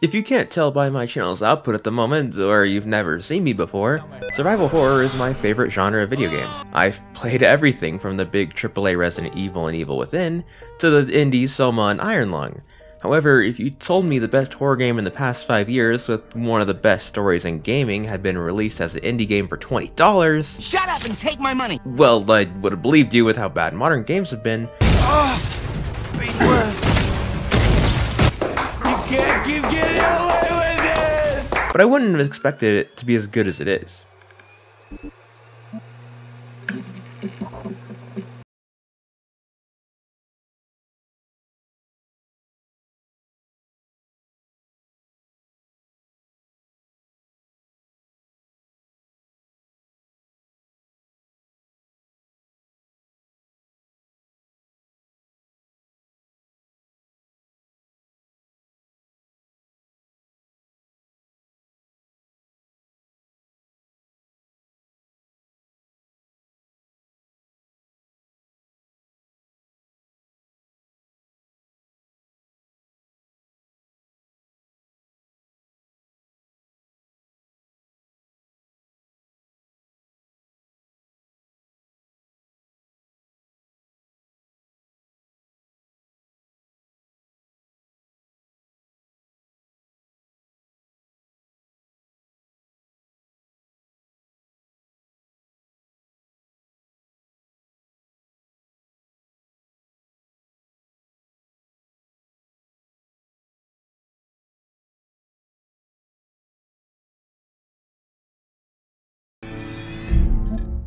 If you can't tell by my channel's output at the moment, or you've never seen me before, survival horror is my favorite genre of video game. I've played everything from the big AAA Resident Evil and Evil Within, to the indie Soma and Iron Lung. However, if you told me the best horror game in the past 5 years with one of the best stories in gaming had been released as an indie game for $20... Shut up and take my money! Well, I would have believed you with how bad modern games have been. Be worse. You can't keep getting away with it! But I wouldn't have expected it to be as good as it is.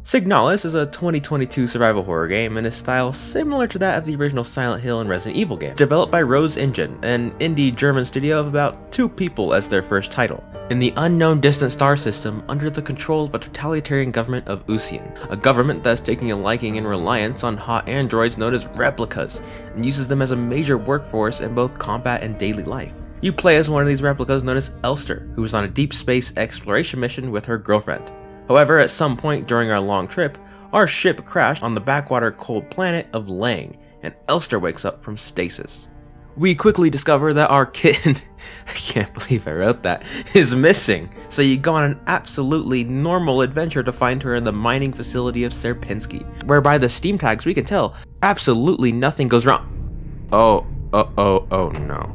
Signalis is a 2022 survival horror game in a style similar to that of the original Silent Hill and Resident Evil game, developed by Rose Engine, an indie German studio of about 2 people as their first title. In the unknown distant star system, under the control of a totalitarian government of Usian, a government that's taking a liking and reliance on hot androids known as replicas, and uses them as a major workforce in both combat and daily life. You play as one of these replicas known as Elster, who is on a deep space exploration mission with her girlfriend. However, at some point during our long trip, our ship crashed on the backwater cold planet of Lang, and Elster wakes up from stasis. We quickly discover that our kitten, I can't believe I wrote that, is missing, so you go on an absolutely normal adventure to find her in the mining facility of Serpinski, where by the Steam tags we can tell absolutely nothing goes wrong. Oh no.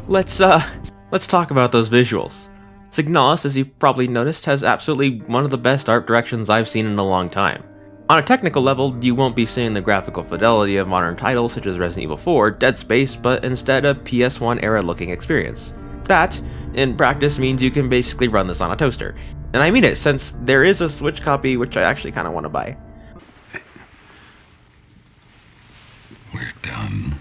Let's talk about those visuals. Signalis, as you've probably noticed, has absolutely one of the best art directions I've seen in a long time. On a technical level, you won't be seeing the graphical fidelity of modern titles such as Resident Evil 4, Dead Space, but instead a PS1 era looking experience. That, in practice, means you can basically run this on a toaster. And I mean it, since there is a Switch copy which I actually kind of want to buy. We're done.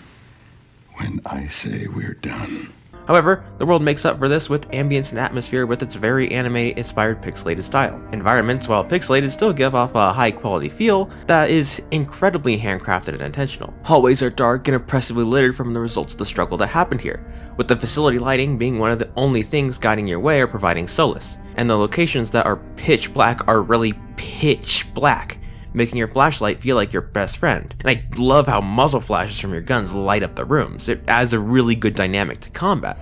When I say we're done. However, the world makes up for this with ambience and atmosphere with its very anime-inspired pixelated style. Environments, while pixelated, still give off a high-quality feel that is incredibly handcrafted and intentional. Hallways are dark and oppressively littered from the results of the struggle that happened here, with the facility lighting being one of the only things guiding your way or providing solace. And the locations that are pitch black are really pitch black, making your flashlight feel like your best friend. And I love how muzzle flashes from your guns light up the rooms. It adds a really good dynamic to combat.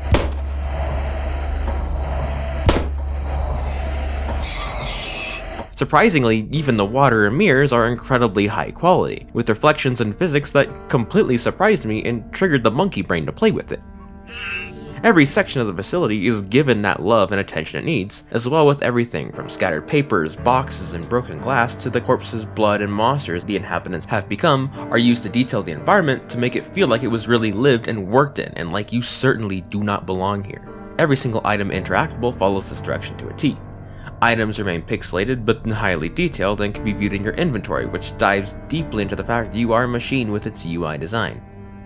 Surprisingly, even the water and mirrors are incredibly high quality, with reflections and physics that completely surprised me and triggered the monkey brain to play with it. Every section of the facility is given that love and attention it needs, as well with everything from scattered papers, boxes, and broken glass to the corpses, blood, and monsters the inhabitants have become are used to detail the environment to make it feel like it was really lived and worked in, and like you certainly do not belong here. Every single item interactable follows this direction to a T. Items remain pixelated but highly detailed and can be viewed in your inventory, which dives deeply into the fact that you are a machine with its UI design.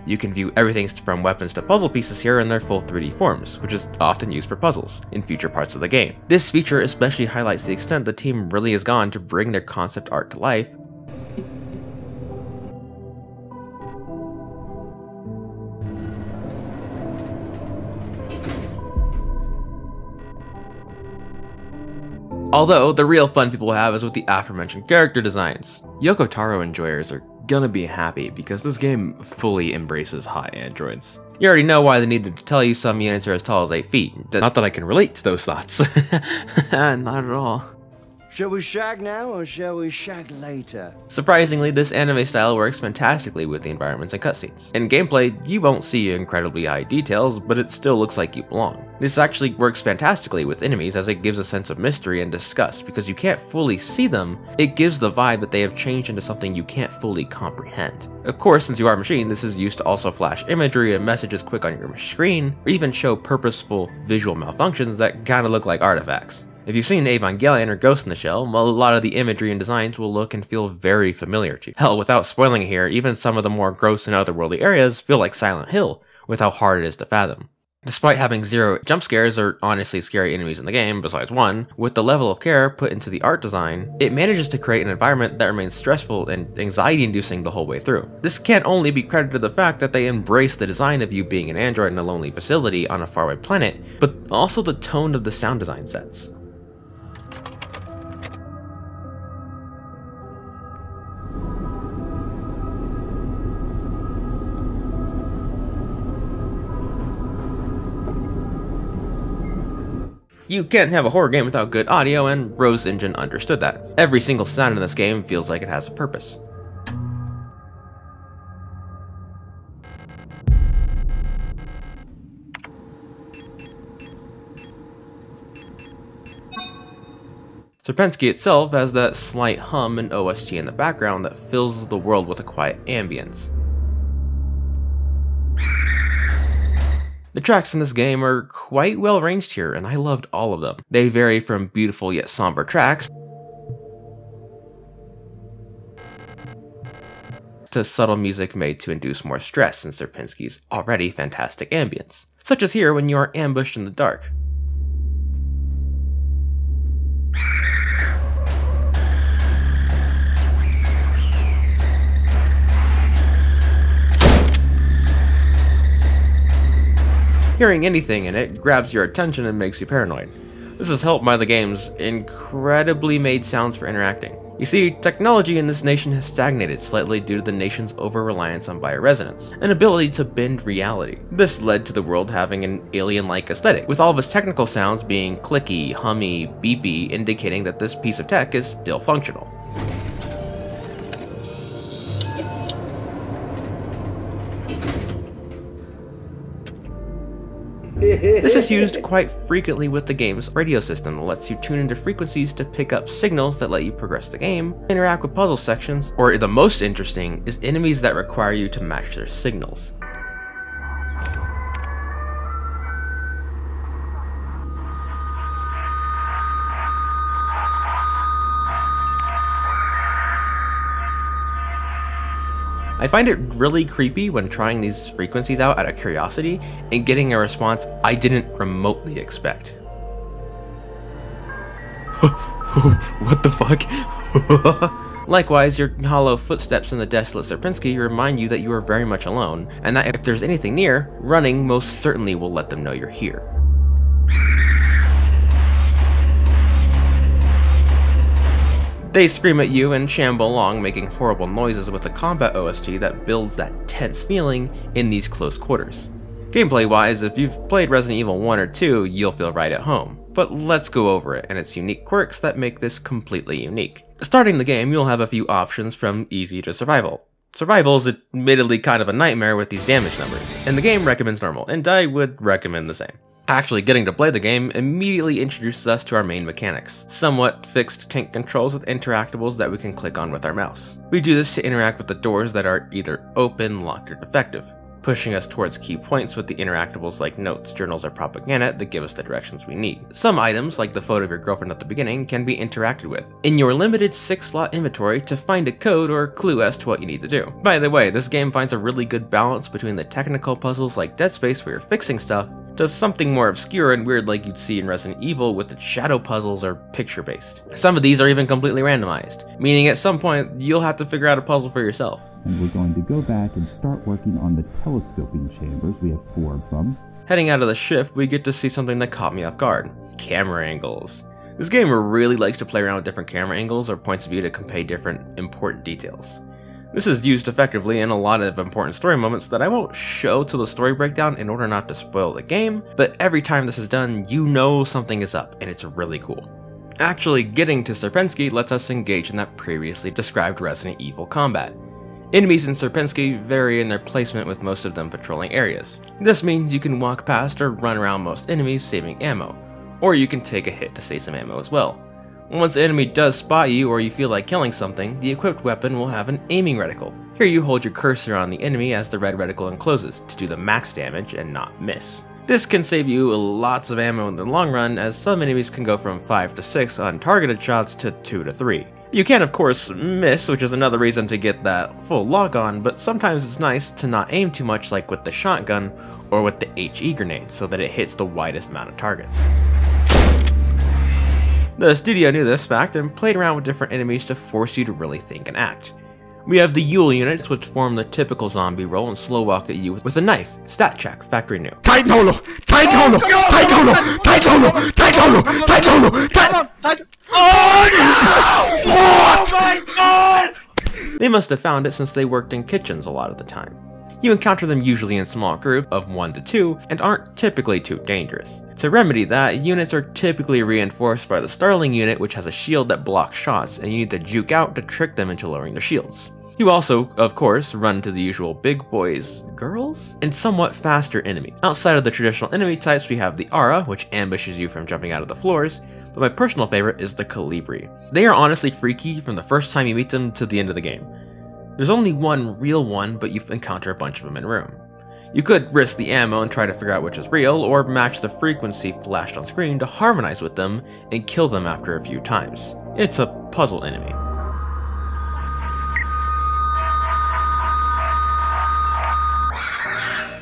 You can view everything from weapons to puzzle pieces here in their full 3D forms, which is often used for puzzles in future parts of the game. This feature especially highlights the extent the team really has gone to bring their concept art to life. Although, the real fun people have is with the aforementioned character designs. Yoko Taro enjoyers are gonna be happy because this game fully embraces high androids. You already know why they needed to tell you some units are as tall as 8 feet. Not that I can relate to those thoughts. Not at all. Shall we shag now or shall we shag later? Surprisingly, this anime style works fantastically with the environments and cutscenes. In gameplay, you won't see incredibly high details, but it still looks like you belong. This actually works fantastically with enemies as it gives a sense of mystery and disgust. Because you can't fully see them, it gives the vibe that they have changed into something you can't fully comprehend. Of course, since you are a machine, this is used to also flash imagery and messages quick on your screen, or even show purposeful visual malfunctions that kinda look like artifacts. If you've seen Evangelion or Ghost in the Shell, well, a lot of the imagery and designs will look and feel very familiar to you. Hell, without spoiling it here, even some of the more gross and otherworldly areas feel like Silent Hill, with how hard it is to fathom. Despite having 0 jump scares or honestly scary enemies in the game, besides one, with the level of care put into the art design, it manages to create an environment that remains stressful and anxiety-inducing the whole way through. This can't only be credited to the fact that they embrace the design of you being an android in a lonely facility on a faraway planet, but also the tone of the sound design sets. You can't have a horror game without good audio, and Rose Engine understood that. Every single sound in this game feels like it has a purpose. Serpensky itself has that slight hum and OST in the background that fills the world with a quiet ambience. The tracks in this game are quite well arranged here, and I loved all of them. They vary from beautiful yet somber tracks to subtle music made to induce more stress in Serpensky's already fantastic ambience, such as here when you are ambushed in the dark. Hearing anything in it grabs your attention and makes you paranoid. This is helped by the game's incredibly made sounds for interacting. You see, technology in this nation has stagnated slightly due to the nation's over-reliance on bioresonance, an ability to bend reality. This led to the world having an alien-like aesthetic, with all of its technical sounds being clicky, hummy, beepy, indicating that this piece of tech is still functional. This is used quite frequently with the game's radio system that lets you tune into frequencies to pick up signals that let you progress the game, interact with puzzle sections, or the most interesting is enemies that require you to match their signals. I find it really creepy when trying these frequencies out out of curiosity and getting a response I didn't remotely expect. What the fuck? Likewise, your hollow footsteps in the desolate Serpensky remind you that you are very much alone, and that if there's anything near, running most certainly will let them know you're here. They scream at you and shamble along, making horrible noises with a combat OST that builds that tense feeling in these close quarters. Gameplay wise, if you've played Resident Evil 1 or 2, you'll feel right at home. But let's go over it and its unique quirks that make this completely unique. Starting the game, you'll have a few options from easy to survival. Survival is admittedly kind of a nightmare with these damage numbers, and the game recommends normal, and I would recommend the same. Actually, getting to play the game immediately introduces us to our main mechanics, somewhat fixed tank controls with interactables that we can click on with our mouse. We do this to interact with the doors that are either open, locked, or defective, pushing us towards key points with the interactables like notes, journals, or propaganda that give us the directions we need. Some items, like the photo of your girlfriend at the beginning, can be interacted with in your limited 6-slot inventory to find a code or clue as to what you need to do. By the way, this game finds a really good balance between the technical puzzles like Dead Space where you're fixing stuff, to something more obscure and weird like you'd see in Resident Evil with its shadow puzzles or picture-based. Some of these are even completely randomized, meaning at some point you'll have to figure out a puzzle for yourself. And we're going to go back and start working on the telescoping chambers. We have 4 of them. Heading out of the shift, we get to see something that caught me off guard. Camera angles. This game really likes to play around with different camera angles or points of view to convey different important details. This is used effectively in a lot of important story moments that I won't show till the story breakdown in order not to spoil the game, but every time this is done, you know something is up, and it's really cool. Actually, getting to Sierpinski lets us engage in that previously described Resident Evil combat. Enemies in Sierpinski vary in their placement, with most of them patrolling areas. This means you can walk past or run around most enemies saving ammo, or you can take a hit to save some ammo as well. Once the enemy does spot you or you feel like killing something, the equipped weapon will have an aiming reticle. Here you hold your cursor on the enemy as the red reticle encloses to do the max damage and not miss. This can save you lots of ammo in the long run, as some enemies can go from 5 to 6 untargeted shots to 2 to 3. You can of course miss, which is another reason to get that full lock on, but sometimes it's nice to not aim too much like with the shotgun or with the HE grenade so that it hits the widest amount of targets. The studio knew this fact and played around with different enemies to force you to really think and act. We have the Yule units, which form the typical zombie role and slow walk at you with a knife. Stat check, factory new. Tight holo! Tight holo! Tight holo! Tight holo! Tight holo! Tight holo! Tight. Oh no! What? Oh my god! They must have found it since they worked in kitchens a lot of the time. You encounter them usually in small groups of 1 to 2 and aren't typically too dangerous. To remedy that, units are typically reinforced by the Starling unit, which has a shield that blocks shots, and you need to juke out to trick them into lowering their shields. You also, of course, run into the usual big boys, girls, and somewhat faster enemies. Outside of the traditional enemy types, we have the Ara, which ambushes you from jumping out of the floors, but my personal favorite is the Calibri. They are honestly freaky from the first time you meet them to the end of the game. There's only one real one, but you encounter a bunch of them in room. You could risk the ammo and try to figure out which is real, or match the frequency flashed on screen to harmonize with them and kill them after a few times. It's a puzzle enemy.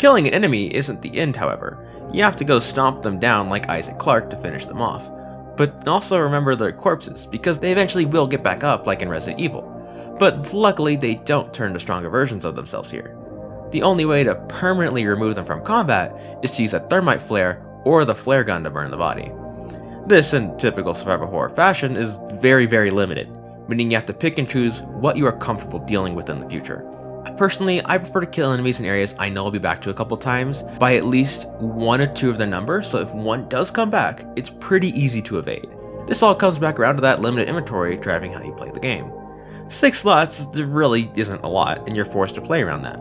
Killing an enemy isn't the end, however. You have to go stomp them down like Isaac Clarke to finish them off. But also remember their corpses, because they eventually will get back up like in Resident Evil. But luckily they don't turn to stronger versions of themselves here. The only way to permanently remove them from combat is to use a thermite flare or the flare gun to burn the body. This, in typical survival horror fashion, is very limited, meaning you have to pick and choose what you are comfortable dealing with in the future. Personally, I prefer to kill enemies in areas I know I'll be back to a couple times by at least 1 or 2 of their number, so if one does come back, it's pretty easy to evade. This all comes back around to that limited inventory driving how you play the game. 6 slots really isn't a lot, and you're forced to play around that.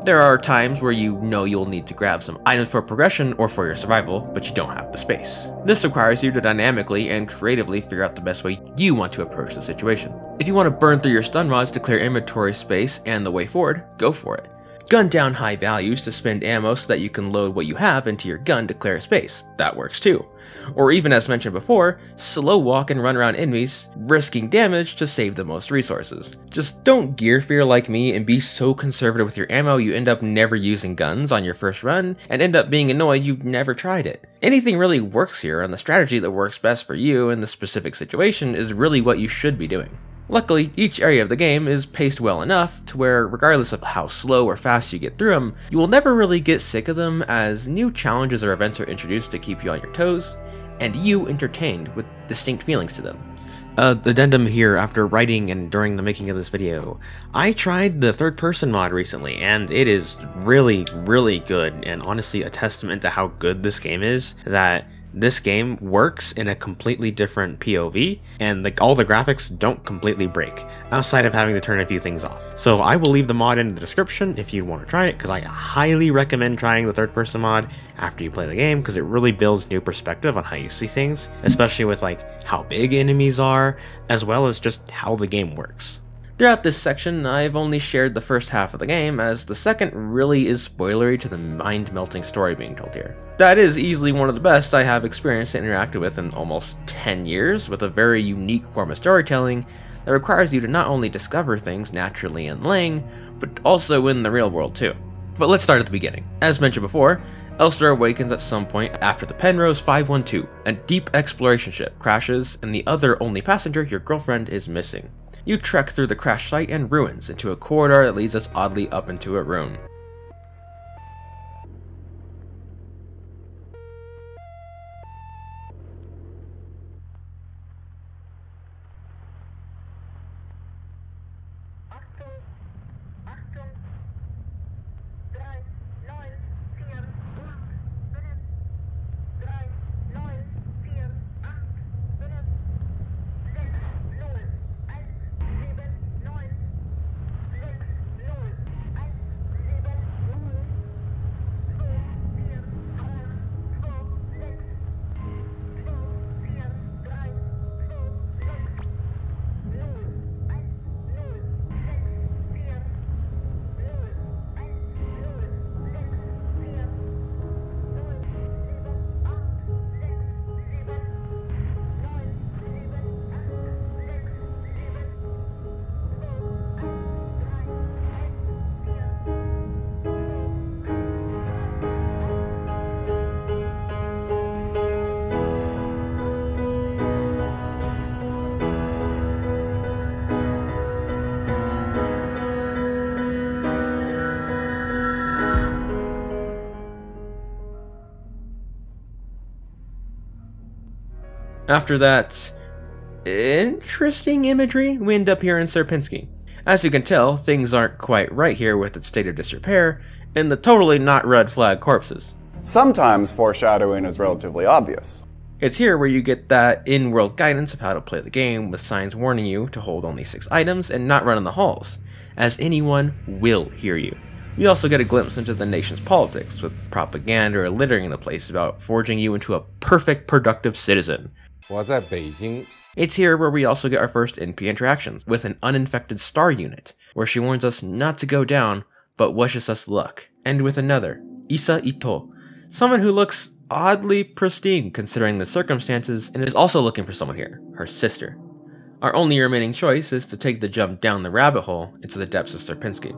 There are times where you know you'll need to grab some items for progression or for your survival, but you don't have the space. This requires you to dynamically and creatively figure out the best way you want to approach the situation. If you want to burn through your stun rods to clear inventory space and the way forward, go for it. Gun down high values to spend ammo so that you can load what you have into your gun to clear space. That works too. Or even as mentioned before, slow walk and run around enemies, risking damage to save the most resources. Just don't gear fear like me and be so conservative with your ammo you end up never using guns on your first run and end up being annoyed you never tried it. Anything really works here, and the strategy that works best for you in the specific situation is really what you should be doing. Luckily, each area of the game is paced well enough to where, regardless of how slow or fast you get through them, you will never really get sick of them, as new challenges or events are introduced to keep you on your toes, and you entertained with distinct feelings to them. Addendum here, after writing and during the making of this video, I tried the third-person mod recently, and it is really good, and honestly a testament to how good this game is, that this game works in a completely different POV, and all the graphics don't completely break, outside of having to turn a few things off. So I will leave the mod in the description if you want to try it, because I highly recommend trying the third person mod after you play the game, because it really builds new perspective on how you see things, especially with like how big enemies are, as well as just how the game works. Throughout this section, I've only shared the first half of the game, as the second really is spoilery to the mind-melting story being told here. That is easily one of the best I have experienced and interacted with in almost 10 years, with a very unique form of storytelling that requires you to not only discover things naturally in Lang, but also in the real world too. But let's start at the beginning. As mentioned before, Elster awakens at some point after the Penrose 512, a deep exploration ship, crashes, and the other only passenger, your girlfriend, is missing. You trek through the crash site and ruins into a corridor that leads us oddly up into a room. After that interesting imagery, we end up here in Sierpinski. As you can tell, things aren't quite right here with its state of disrepair, and the totally not red flag corpses. Sometimes foreshadowing is relatively obvious. It's here where you get that in-world guidance of how to play the game, with signs warning you to hold only 6 items and not run in the halls, as anyone will hear you. We also get a glimpse into the nation's politics, with propaganda littering the place about forging you into a perfect productive citizen. 我在北京 It's here where we also get our first NP interactions, with an uninfected star unit, where she warns us not to go down, but wishes us luck, and with another, Isa Ito, someone who looks oddly pristine considering the circumstances, and is also looking for someone here, her sister. Our only remaining choice is to take the jump down the rabbit hole into the depths of Sierpinski.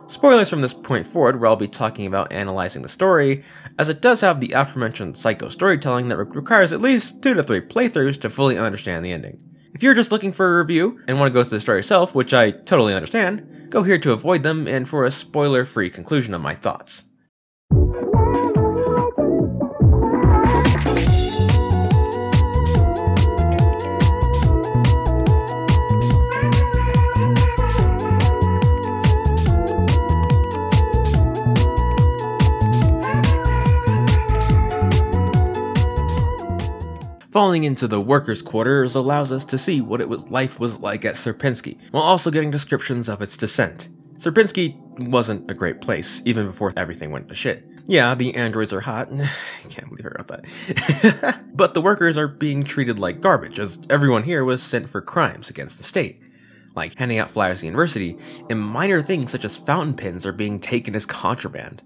Spoilers from this point forward, where I'll be talking about analyzing the story, as it does have the aforementioned psycho storytelling that requires at least 2 to 3 playthroughs to fully understand the ending. If you're just looking for a review and want to go through the story yourself, which I totally understand, go here to avoid them and for a spoiler-free conclusion of my thoughts. Falling into the workers' quarters allows us to see what life was like at Sierpinski, while also getting descriptions of its descent. Sierpinski wasn't a great place, even before everything went to shit. Yeah, the androids are hot. I can't believe I wrote that. But the workers are being treated like garbage, as everyone here was sent for crimes against the state. Like handing out flyers at the university, and minor things such as fountain pens are being taken as contraband.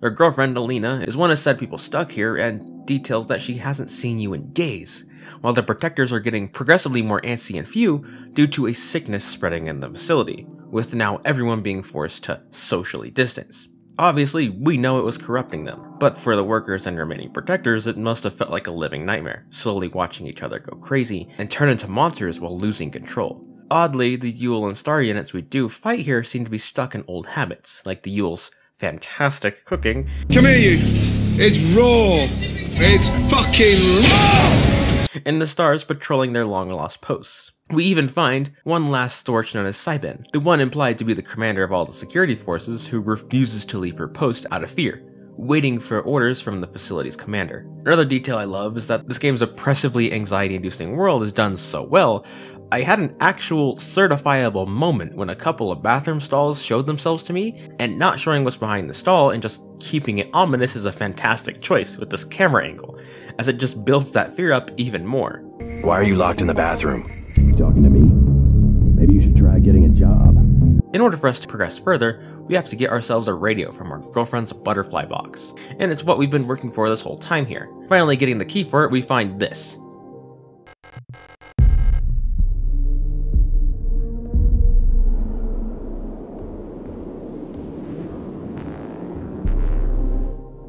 Her girlfriend, Alina, is one of said people stuck here and details that she hasn't seen you in days, while the protectors are getting progressively more antsy and few due to a sickness spreading in the facility, with now everyone being forced to socially distance. Obviously, we know it was corrupting them, but for the workers and remaining protectors, it must have felt like a living nightmare, slowly watching each other go crazy and turn into monsters while losing control. Oddly, the Yule and Star units we do fight here seem to be stuck in old habits, like the Yule's fantastic cooking. Come here, you. It's raw. It's fucking raw. And the Stars patrolling their long-lost posts. We even find one last Storch known as Saiben, the one implied to be the commander of all the security forces who refuses to leave her post out of fear, waiting for orders from the facility's commander. Another detail I love is that this game's oppressively anxiety-inducing world is done so well, I had an actual certifiable moment when a couple of bathroom stalls showed themselves to me, and not showing what's behind the stall and just keeping it ominous is a fantastic choice with this camera angle, as it just builds that fear up even more. Why are you locked in the bathroom? You talking to me? Maybe you should try getting a job. In order for us to progress further, we have to get ourselves a radio from our girlfriend's butterfly box, and it's what we've been working for this whole time here. Finally getting the key for it, we find this.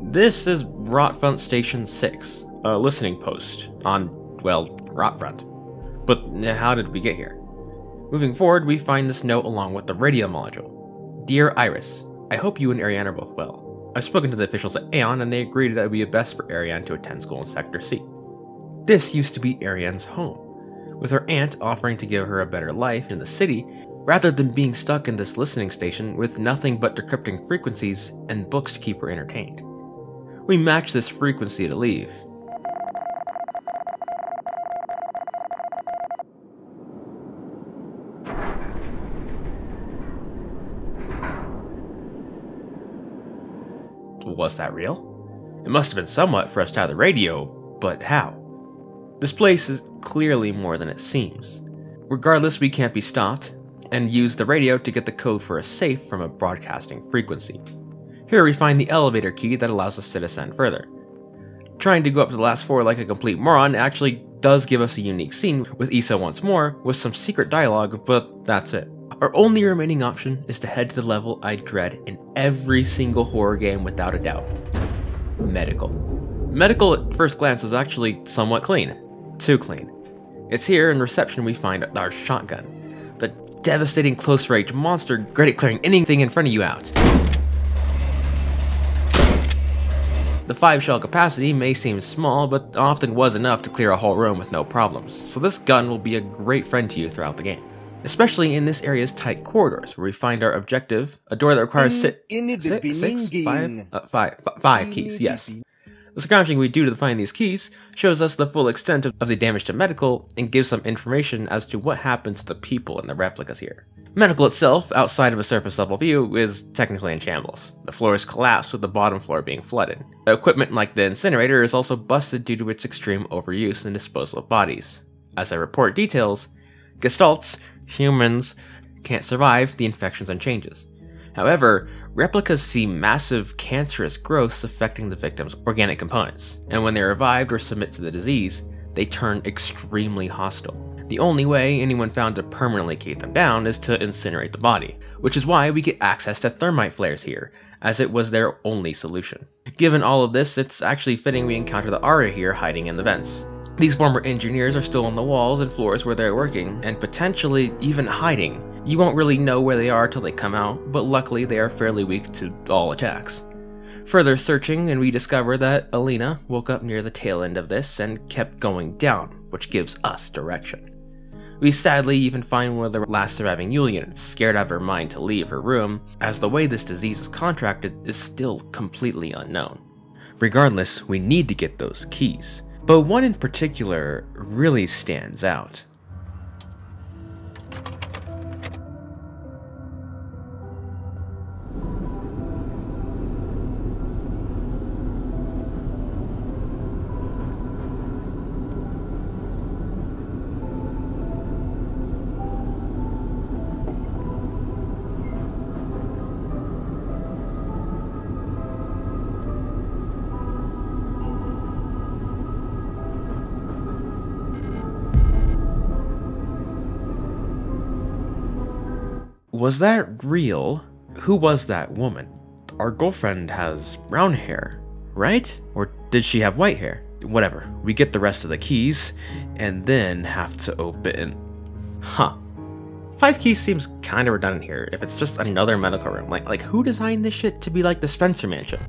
This is Rotfront Station 6, a listening post on, well, Rotfront. But how did we get here? Moving forward, we find this note along with the radio module. Dear Iris, I hope you and Ariane are both well. I've spoken to the officials at Aeon and they agreed that it would be best for Ariane to attend school in Sector C. This used to be Ariane's home, with her aunt offering to give her a better life in the city, rather than being stuck in this listening station with nothing but decrypting frequencies and books to keep her entertained. We match this frequency to leave. Was that real? It must have been somewhat for us to have the radio, but how? This place is clearly more than it seems. Regardless, we can't be stopped, and use the radio to get the code for a safe from a broadcasting frequency. Here we find the elevator key that allows us to descend further. Trying to go up to the last floor like a complete moron actually does give us a unique scene with Issa once more, with some secret dialogue, but that's it. Our only remaining option is to head to the level I dread in every single horror game without a doubt. Medical. Medical at first glance is actually somewhat clean. Too clean. It's here in reception we find our shotgun, the devastating close-range monster great at clearing anything in front of you out. The 5-shell capacity may seem small, but often was enough to clear a whole room with no problems, so this gun will be a great friend to you throughout the game. Especially in this area's tight corridors, where we find our objective, a door that requires five keys, yes. The scrounging we do to find these keys shows us the full extent of the damage to Medical and gives some information as to what happened to the people in the replicas here. Medical itself, outside of a surface level view, is technically in shambles. The floor is collapsed with the bottom floor being flooded. The equipment like the incinerator is also busted due to its extreme overuse and disposal of bodies. As I report details, Gestalts, humans, can't survive the infections and changes. However, replicas see massive cancerous growths affecting the victim's organic components, and when they're revived or submit to the disease, they turn extremely hostile. The only way anyone found to permanently keep them down is to incinerate the body, which is why we get access to thermite flares here, as it was their only solution. Given all of this, it's actually fitting we encounter the Aria here hiding in the vents. These former engineers are still on the walls and floors where they're working, and potentially even hiding. You won't really know where they are till they come out, but luckily they are fairly weak to all attacks. Further searching, and we discover that Alina woke up near the tail end of this and kept going down, which gives us direction. We sadly even find one of the last surviving Yule units, scared out of her mind to leave her room, as the way this disease is contracted is still completely unknown. Regardless, we need to get those keys, but one in particular really stands out. Was that real? Who was that woman? Our girlfriend has brown hair, right? Or did she have white hair? Whatever, we get the rest of the keys, and then have to open... 5 keys seems kinda redundant here, if it's just another medical room. Like who designed this shit to be like the Spencer Mansion?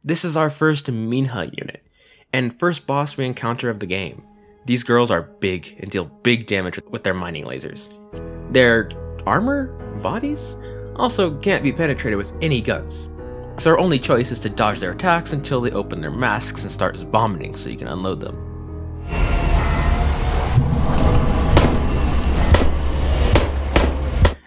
This is our first Minha unit, and first boss we encounter of the game. These girls are big and deal big damage with their mining lasers. Their armor, bodies, also can't be penetrated with any guns, so our only choice is to dodge their attacks until they open their masks and start vomiting so you can unload them.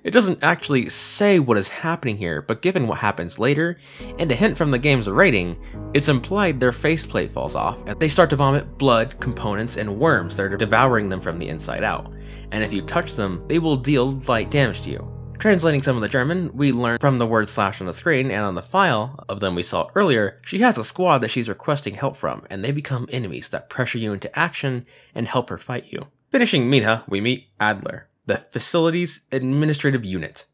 It doesn't actually say what is happening here, but given what happens later, and a hint from the game's rating, it's implied their faceplate falls off, and they start to vomit blood, components, and worms that are devouring them from the inside out, and if you touch them, they will deal light damage to you. Translating some of the German, we learn from the word slash on the screen and on the file of them we saw earlier, she has a squad that she's requesting help from, and they become enemies that pressure you into action and help her fight you. Finishing Minha, we meet Adler, the facility's administrative unit.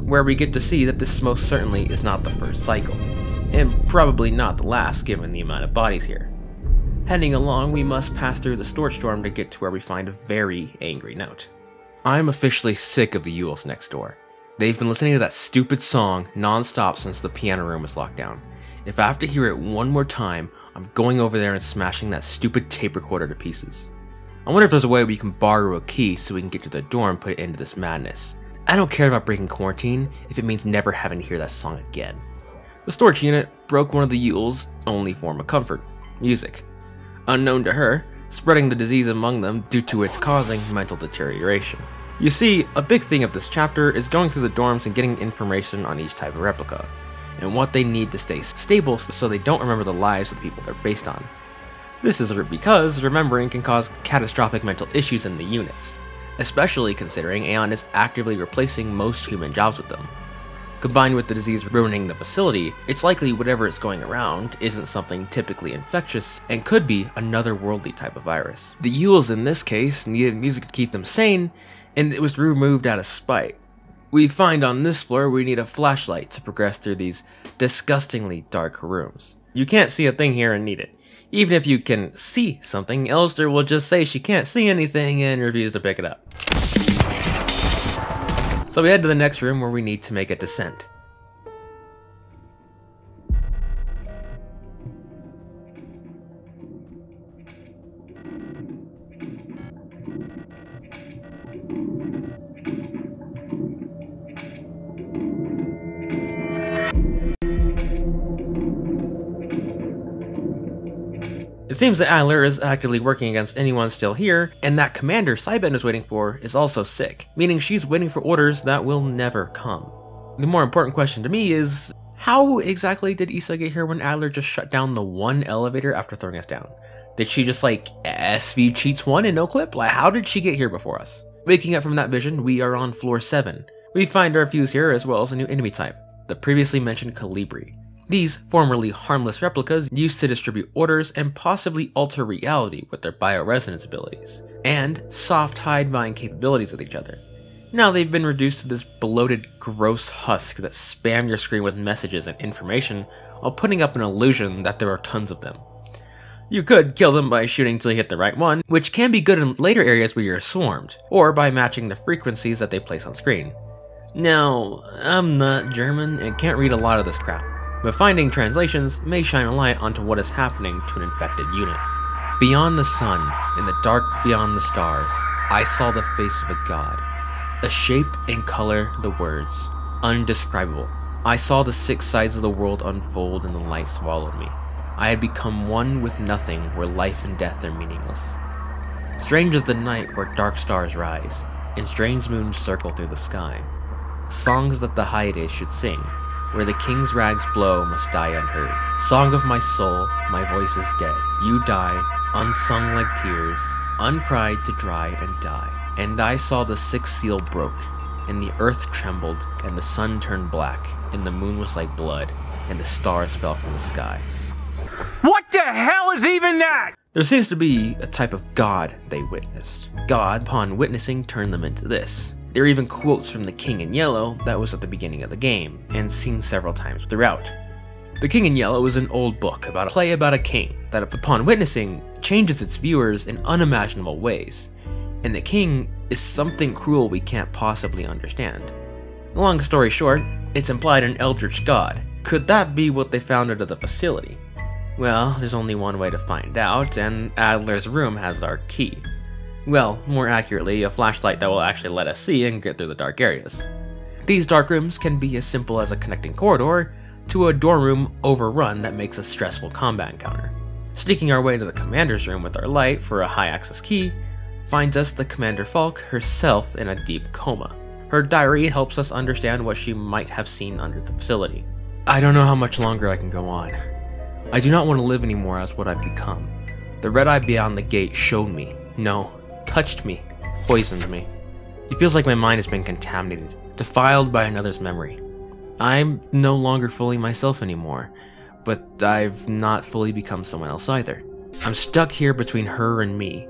Where we get to see that this most certainly is not the first cycle, and probably not the last given the amount of bodies here. Heading along, we must pass through the storage storm to get to where we find a very angry note. I'm officially sick of the Yules next door. They've been listening to that stupid song non-stop since the piano room was locked down, If I have to hear it one more time, I'm going over there and smashing that stupid tape recorder to pieces. I wonder if there's a way we can borrow a key so we can get to the door and put it into this madness. I don't care about breaking quarantine if it means never having to hear that song again. The storage unit broke one of the Yule's only form of comfort, music. Unknown to her, spreading the disease among them due to its causing mental deterioration. You see, a big thing of this chapter is going through the dorms and getting information on each type of replica, and what they need to stay stable so they don't remember the lives of the people they're based on. This is because remembering can cause catastrophic mental issues in the units, especially considering Aeon is actively replacing most human jobs with them. Combined with the disease ruining the facility, it's likely whatever is going around isn't something typically infectious and could be another worldly type of virus. The Yules in this case needed music to keep them sane, and it was removed out of spite. We find on this floor we need a flashlight to progress through these disgustingly dark rooms. You can't see a thing here and need it. Even if you can see something, Elster will just say she can't see anything and refuse to pick it up. So we head to the next room where we need to make a descent. It seems that Adler is actively working against anyone still here, and that commander Cybin is waiting for is also sick, meaning she's waiting for orders that will never come. The more important question to me is, how exactly did Issa get here when Adler just shut down the one elevator after throwing us down? Did she just like SV cheats one in no clip? Like, how did she get here before us? Waking up from that vision, we are on floor 7. We find our fuse here as well as a new enemy type, the previously mentioned Calibri. These formerly harmless replicas used to distribute orders and possibly alter reality with their bioresonance abilities, and soft hide-bind capabilities with each other. Now they've been reduced to this bloated, gross husk that spam your screen with messages and information while putting up an illusion that there are tons of them. You could kill them by shooting till you hit the right one, which can be good in later areas where you're swarmed, or by matching the frequencies that they place on screen. Now, I'm not German and can't read a lot of this crap, but finding translations may shine a light onto what is happening to an infected unit. Beyond the sun, in the dark beyond the stars, I saw the face of a god. A shape and color, the words, undescribable. I saw the 6 sides of the world unfold and the light swallowed me. I had become one with nothing where life and death are meaningless. Strange is the night where dark stars rise, and strange moons circle through the sky. Songs that the Hyades should sing, where the king's rags blow must die unheard. Song of my soul, my voice is dead. You die, unsung like tears, uncried to dry and die. And I saw the 6th seal broke, and the earth trembled, and the sun turned black, and the moon was like blood, and the stars fell from the sky. What the hell is even that? There seems to be a type of god they witnessed. God, upon witnessing, turned them into this. There are even quotes from the King in Yellow that was at the beginning of the game, and seen several times throughout. The King in Yellow is an old book about a play about a king that, upon witnessing, changes its viewers in unimaginable ways, and the king is something cruel we can't possibly understand. Long story short, it's implied an eldritch god. Could that be what they found out of the facility? Well, there's only one way to find out, and Adler's room has our key. Well, more accurately, a flashlight that will actually let us see and get through the dark areas. These dark rooms can be as simple as a connecting corridor to a dorm room overrun that makes a stressful combat encounter. Sneaking our way to the commander's room with our light for a high access key finds us the Commander Falk herself in a deep coma. Her diary helps us understand what she might have seen under the facility. I don't know how much longer I can go on. I do not want to live anymore as what I've become. The red eye beyond the gate showed me, no, touched me, poisoned me. It feels like my mind has been contaminated, defiled by another's memory. I'm no longer fully myself anymore, but I've not fully become someone else either. I'm stuck here between her and me,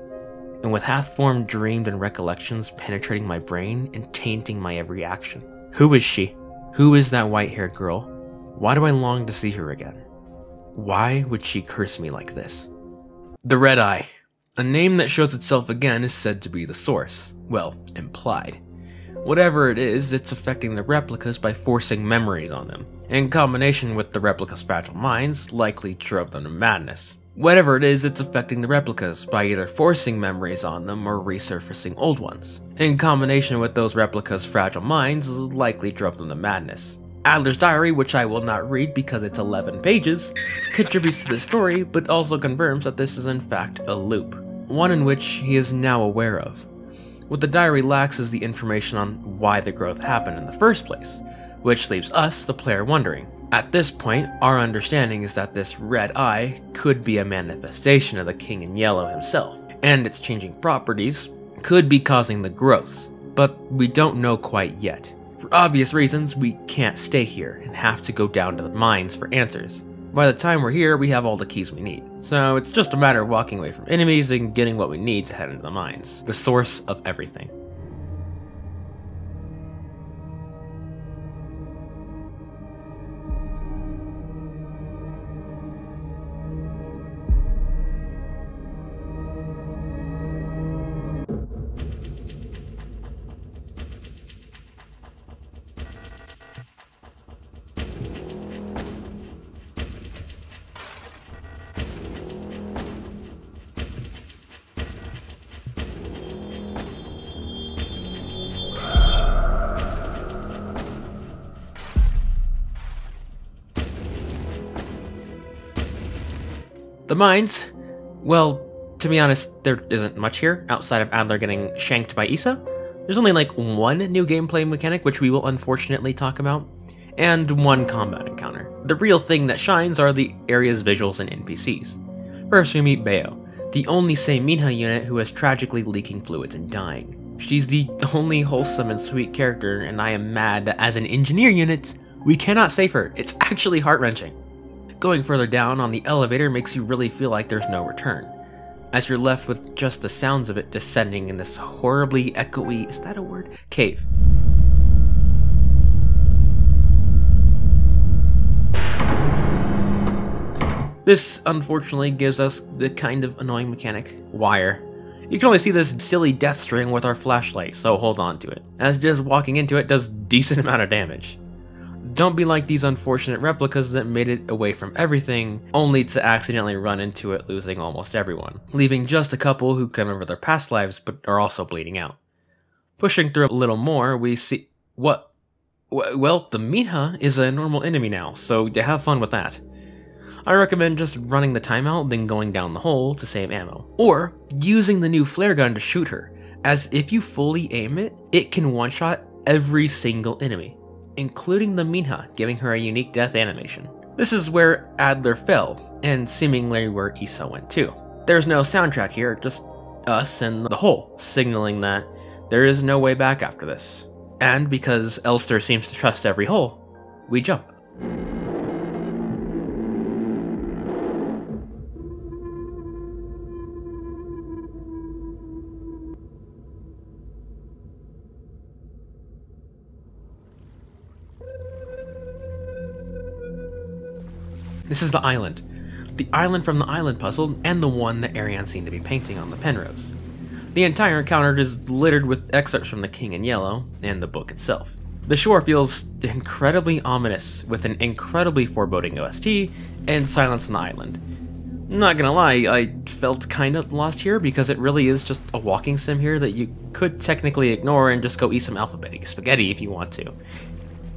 and with half-formed dreams and recollections penetrating my brain and tainting my every action. Who is she? Who is that white-haired girl? Why do I long to see her again? Why would she curse me like this? The Red Eye. A name that shows itself again is said to be the source. Well, implied. Whatever it is, it's affecting the replicas by forcing memories on them. In combination with the replicas' fragile minds, likely drove them to madness. Whatever it is, it's affecting the replicas by either forcing memories on them or resurfacing old ones. In combination with those replicas' fragile minds, likely drove them to madness. Adler's diary, which I will not read because it's 11 pages, contributes to the story, but also confirms that this is in fact a loop, one in which he is now aware of. What the diary lacks is the information on why the growth happened in the first place, which leaves us, the player, wondering. At this point, our understanding is that this red eye could be a manifestation of the King in Yellow himself, and its changing properties could be causing the growths, but we don't know quite yet. For obvious reasons, we can't stay here and have to go down to the mines for answers. By the time we're here, we have all the keys we need, so it's just a matter of walking away from enemies and getting what we need to head into the mines, the source of everything. The mines? Well, to be honest, there isn't much here, outside of Adler getting shanked by Issa. There's only like one new gameplay mechanic, which we will unfortunately talk about, and one combat encounter. The real thing that shines are the area's visuals and NPCs. First we meet Bayo, the only Minha unit who is tragically leaking fluids and dying. She's the only wholesome and sweet character, and I am mad that as an engineer unit, we cannot save her. It's actually heart-wrenching. Going further down on the elevator makes you really feel like there's no return, as you're left with just the sounds of it descending in this horribly echoey, is that a word? Cave. This, unfortunately, gives us the kind of annoying mechanic, wire. You can only see this silly death string with our flashlight, so hold on to it, as just walking into it does decent amount of damage. Don't be like these unfortunate replicas that made it away from everything, only to accidentally run into it, losing almost everyone, leaving just a couple who can remember their past lives but are also bleeding out. Pushing through a little more, we see... Well, the Minha is a normal enemy now, so have fun with that. I recommend just running the timeout, then going down the hole to save ammo. Or using the new flare gun to shoot her, as if you fully aim it, it can one-shot every single enemy, including the Minha, giving her a unique death animation. This is where Adler fell, and seemingly where Issa went too. There's no soundtrack here, just us and the hole, signaling that there is no way back after this. And because Elster seems to trust every hole, we jump. This is the island. The island from the island puzzle, and the one that Ariane seemed to be painting on the Penrose. The entire encounter is littered with excerpts from The King in Yellow, and the book itself. The shore feels incredibly ominous, with an incredibly foreboding OST, and silence on the island. Not gonna lie, I felt kinda lost here, because it really is just a walking sim here that you could technically ignore and just go eat some alphabetic spaghetti if you want to.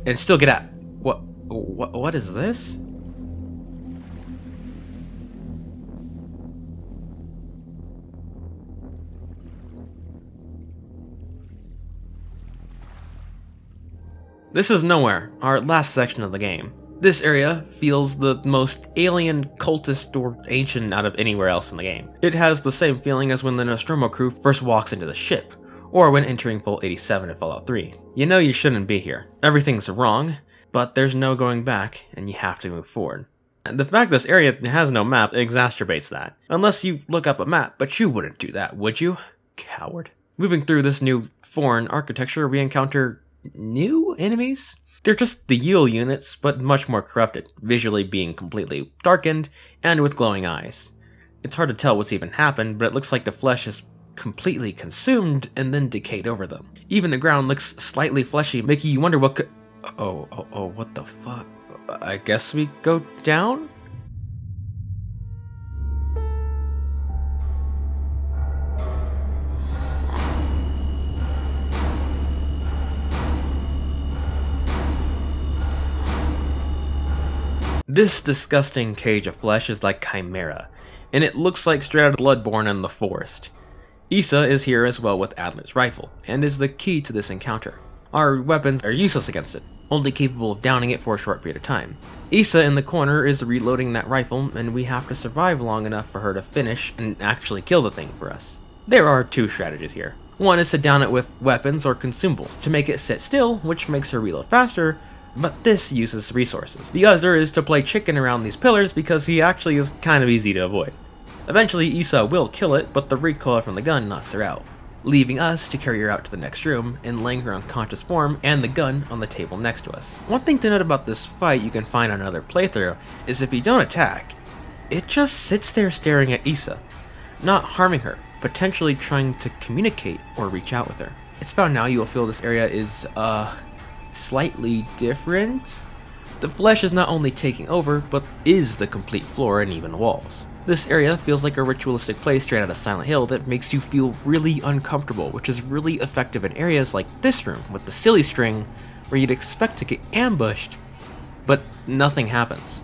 And still get at... What is this? This is Nowhere, our last section of the game. This area feels the most alien, cultist, or ancient out of anywhere else in the game. It has the same feeling as when the Nostromo crew first walks into the ship, or when entering Vault 87 in Fallout 3. You know you shouldn't be here. Everything's wrong, but there's no going back, and you have to move forward. And the fact this area has no map exacerbates that. Unless you look up a map, but you wouldn't do that, would you? Coward. Moving through this new foreign architecture, we encounter new enemies? They're just the Yule units, but much more corrupted, visually being completely darkened, and with glowing eyes. It's hard to tell what's even happened, but it looks like the flesh is completely consumed and then decayed over them. Even the ground looks slightly fleshy, making you wonder what could— Oh, what the fuck? I guess we go down? This disgusting cage of flesh is like Chimera, and it looks like straight out of Bloodborne and the Forest. Issa is here as well with Adler's rifle, and is the key to this encounter. Our weapons are useless against it, only capable of downing it for a short period of time. Issa in the corner is reloading that rifle, and we have to survive long enough for her to finish and actually kill the thing for us. There are two strategies here. One is to down it with weapons or consumables to make it sit still, which makes her reload faster, but this uses resources. The other is to play chicken around these pillars because he actually is kind of easy to avoid. Eventually Issa will kill it, but the recoil from the gun knocks her out, leaving us to carry her out to the next room and laying her unconscious form and the gun on the table next to us. One thing to note about this fight you can find on another playthrough is if you don't attack, it just sits there staring at Issa, not harming her, potentially trying to communicate or reach out with her. It's about now you will feel this area is, slightly different. The flesh is not only taking over, but is the complete floor and even walls. This area feels like a ritualistic place straight out of Silent Hill that makes you feel really uncomfortable, which is really effective in areas like this room with the silly string where you'd expect to get ambushed, but nothing happens.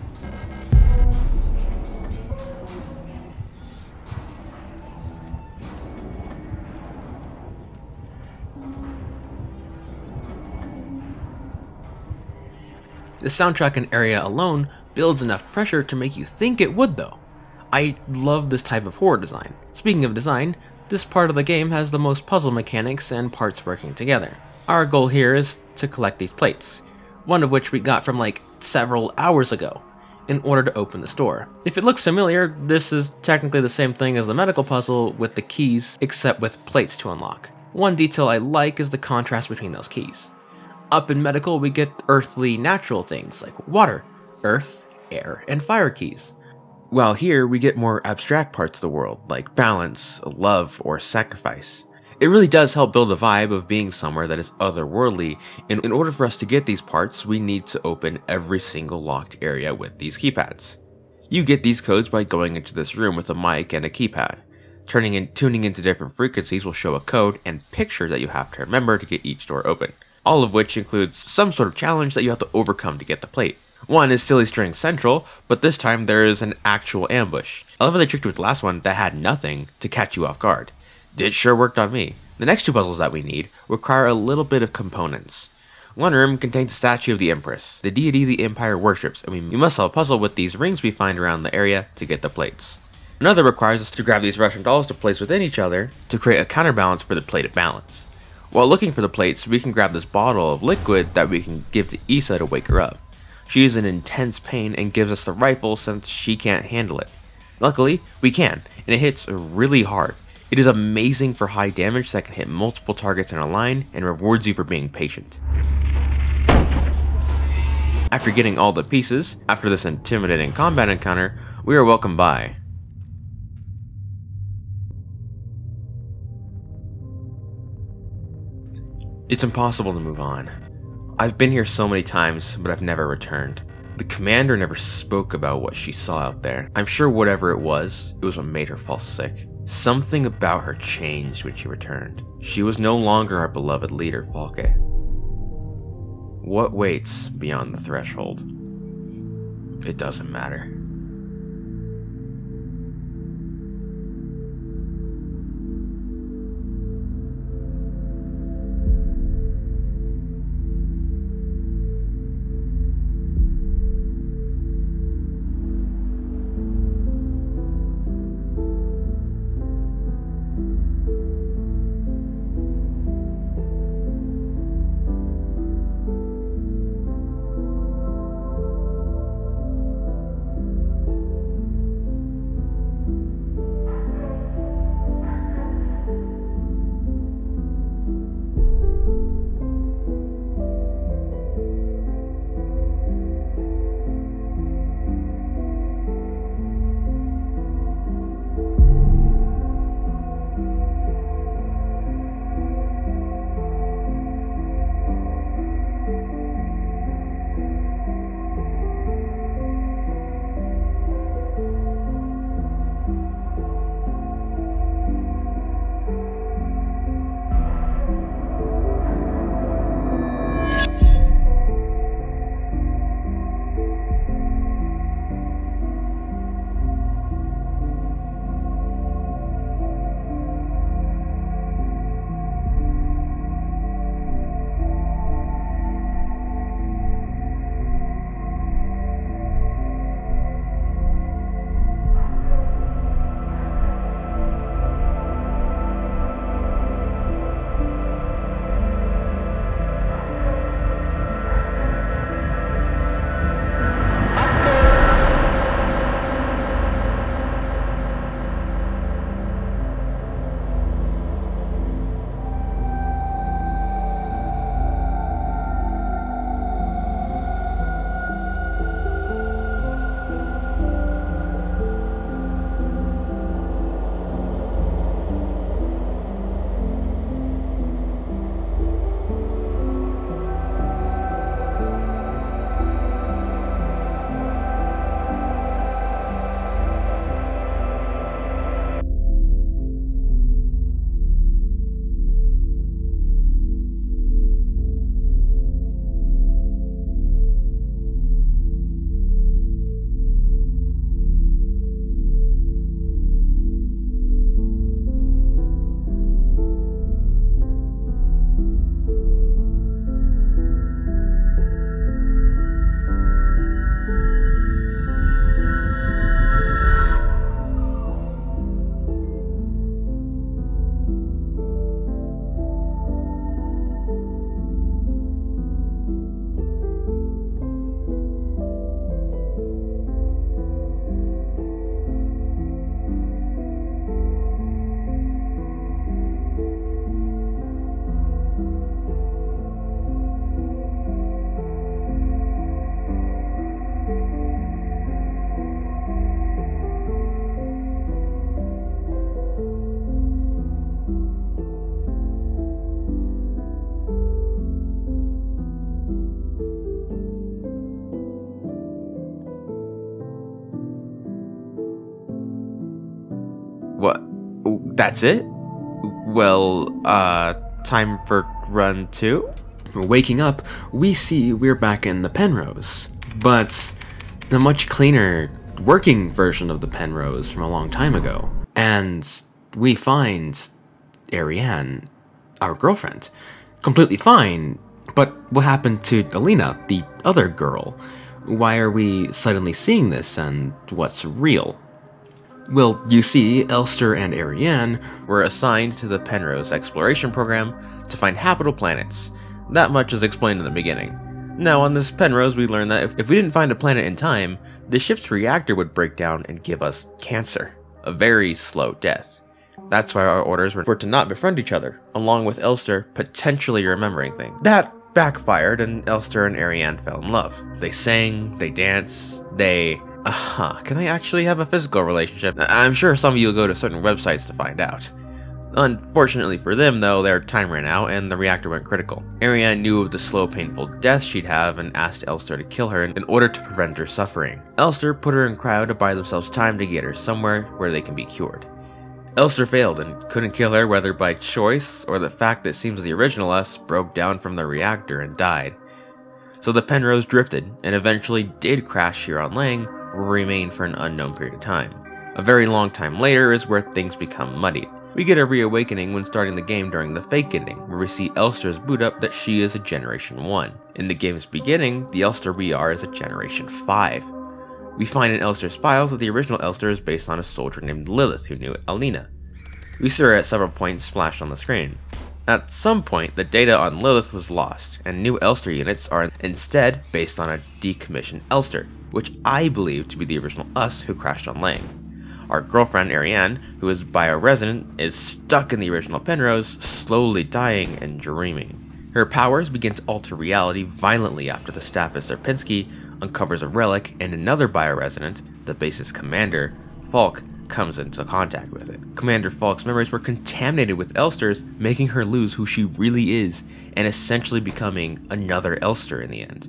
The soundtrack and area alone builds enough pressure to make you think it would though. I love this type of horror design. Speaking of design, this part of the game has the most puzzle mechanics and parts working together. Our goal here is to collect these plates, one of which we got from like several hours ago, in order to open this door. If it looks familiar, this is technically the same thing as the medical puzzle with the keys, except with plates to unlock. One detail I like is the contrast between those keys. Up in medical, we get earthly, natural things like water, earth, air, and fire keys. While here, we get more abstract parts of the world, like balance, love, or sacrifice. It really does help build a vibe of being somewhere that is otherworldly, and in order for us to get these parts, we need to open every single locked area with these keypads. You get these codes by going into this room with a mic and a keypad. Tuning into different frequencies will show a code and picture that you have to remember to get each door open. All of which includes some sort of challenge that you have to overcome to get the plate. One is Silly String Central, but this time there is an actual ambush. I love how they tricked you with the last one that had nothing to catch you off guard. It sure worked on me. The next two puzzles that we need require a little bit of components. One room contains a statue of the Empress, the deity the Empire worships, and we must solve a puzzle with these rings we find around the area to get the plates. Another requires us to grab these Russian dolls to place within each other to create a counterbalance for the plate of balance. While looking for the plates, we can grab this bottle of liquid that we can give to Issa to wake her up. She is in intense pain and gives us the rifle since she can't handle it. Luckily, we can, and it hits really hard. It is amazing for high damage that can hit multiple targets in a line and rewards you for being patient. After getting all the pieces, after this intimidating combat encounter, we are welcomed by It's impossible to move on. I've been here so many times, but I've never returned. The commander never spoke about what she saw out there. I'm sure whatever it was what made her fall sick. Something about her changed when she returned. She was no longer our beloved leader, Falke. What waits beyond the threshold? It doesn't matter. That's it? Well, time for run 2? Waking up, we see we're back in the Penrose, but a much cleaner working version of the Penrose from a long time ago. And we find Ariane, our girlfriend, completely fine. But what happened to Alina, the other girl? Why are we suddenly seeing this, and what's real? Well, you see, Elster and Ariane were assigned to the Penrose exploration program to find habitable planets. That much is explained in the beginning. Now, on this Penrose, we learned that if we didn't find a planet in time, the ship's reactor would break down and give us cancer. A very slow death. That's why our orders were to not befriend each other, along with Elster potentially remembering things. That backfired, and Elster and Ariane fell in love. They sang, they danced, can they actually have a physical relationship? I'm sure some of you will go to certain websites to find out. Unfortunately for them, though, their time ran out and the reactor went critical. Ariane knew of the slow, painful death she'd have and asked Elster to kill her in order to prevent her suffering. Elster put her in cryo to buy themselves time to get her somewhere where they can be cured. Elster failed and couldn't kill her, whether by choice or the fact that it seems the original us broke down from the reactor and died. So the Penrose drifted and eventually did crash here on Lang, or remain for an unknown period of time. A very long time later is where things become muddied. We get a reawakening when starting the game during the fake ending, where we see Elster's boot up that she is a Generation 1. In the game's beginning, the Elster we are is a Generation 5. We find in Elster's files that the original Elster is based on a soldier named Lilith who knew Alina. We see her at several points flashed on the screen. At some point, the data on Lilith was lost, and new Elster units are instead based on a decommissioned Elster, which I believe to be the original us who crashed on Lang. Our girlfriend Ariane, who is bioresonant, is stuck in the original Penrose, slowly dying and dreaming. Her powers begin to alter reality violently after the staff of Sierpinski uncovers a relic, and another bioresonant, the base's commander, Falk, comes into contact with it. Commander Falk's memories were contaminated with Elster's, making her lose who she really is, and essentially becoming another Elster in the end.